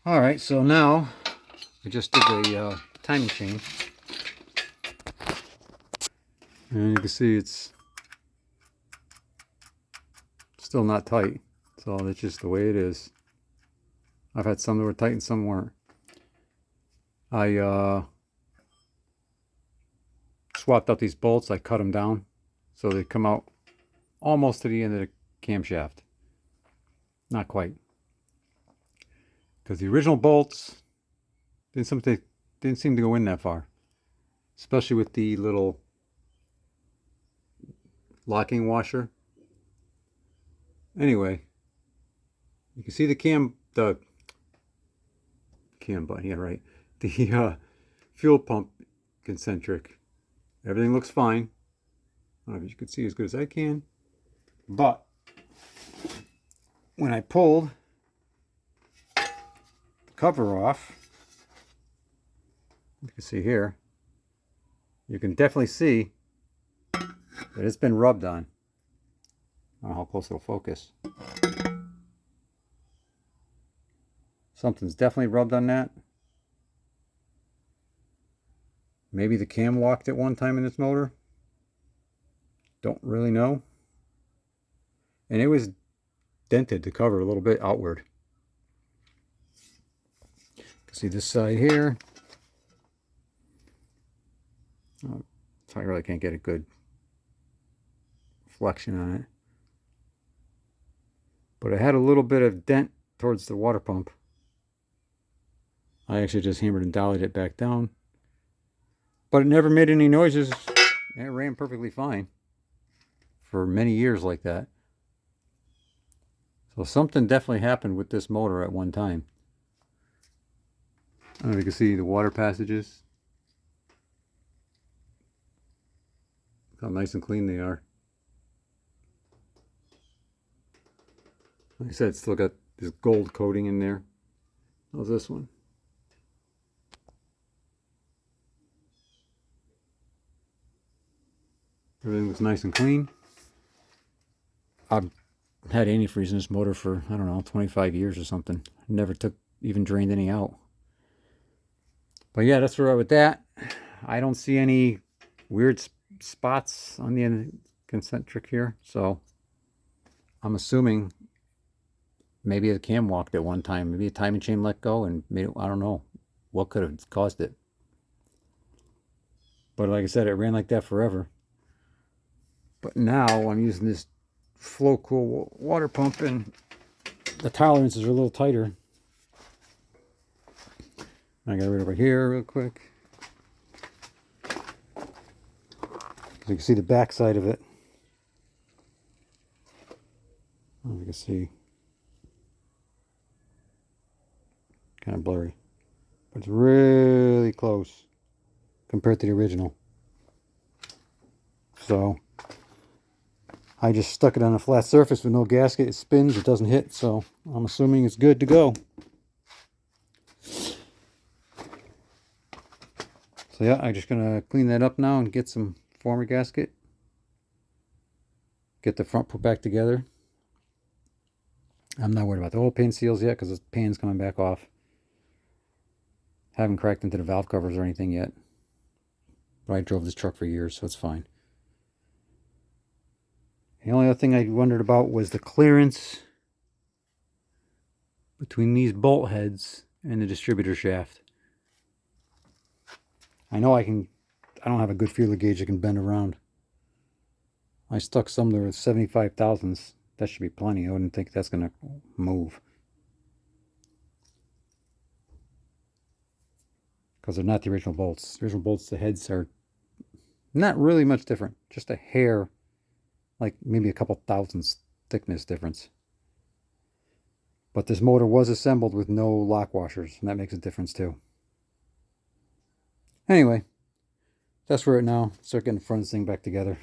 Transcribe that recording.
Alright, so now I just did the timing chain. And you can see it's still not tight. So that's just the way it is. I've had some that were tight and some weren't. I swapped out these bolts. I cut them down so they come out almost to the end of the camshaft. Not quite. Because the original bolts didn't seem to go in that far. Especially with the little locking washer. Anyway, you can see the cam button, yeah, right. The fuel pump concentric. Everything looks fine. I don't know if you can see as good as I can. But when I pulled the cover off, you can see here, you can definitely see that it's been rubbed on. I don't know how close it'll focus. Something's definitely rubbed on that. Maybe the cam walked at one time in this motor. Don't really know. And it was dented the cover a little bit outward. You can see this side here. Oh, so I really can't get a good reflection on it. But it had a little bit of dent towards the water pump. I actually just hammered and dollied it back down. But it never made any noises. It ran perfectly fine for many years like that. So something definitely happened with this motor at one time. I don't know if you can see the water passages. Look how nice and clean they are. Like I said, it's still got this gold coating in there. How's this one? Everything looks nice and clean. I've had antifreeze in this motor for, I don't know, 25 years or something. Never even drained any out. But yeah, that's where I'm with that. I don't see any weird spots on the concentric here. So I'm assuming maybe the cam walked at one time. Maybe a timing chain let go and made it, I don't know what could have caused it. But like I said, it ran like that forever. But now I'm using this Flocool water pump and the tolerances are a little tighter. I got rid of it here real quick. You can see the back side of it. I don't know if you can see. Kind of blurry. But it's really close compared to the original. So I just stuck it on a flat surface with no gasket. It spins, it doesn't hit, so I'm assuming it's good to go. So yeah, I'm just gonna clean that up now and get some former gasket. Get the front put back together. I'm not worried about the oil pan seals yet because the pan's coming back off. Haven't cracked into the valve covers or anything yet. But I drove this truck for years, so it's fine. The only other thing I wondered about was the clearance between these bolt heads and the distributor shaft. I know I don't have a good feeler gauge that can bend around. I stuck some there with 75 thousandths. That should be plenty. I wouldn't think that's going to move. Because they're not the original bolts. The original bolts, the heads are not really much different. Just a hair, like maybe a couple thousandths thickness difference. But this motor was assembled with no lock washers, and that makes a difference too. Anyway, that's where it now. Start getting the front of this thing back together.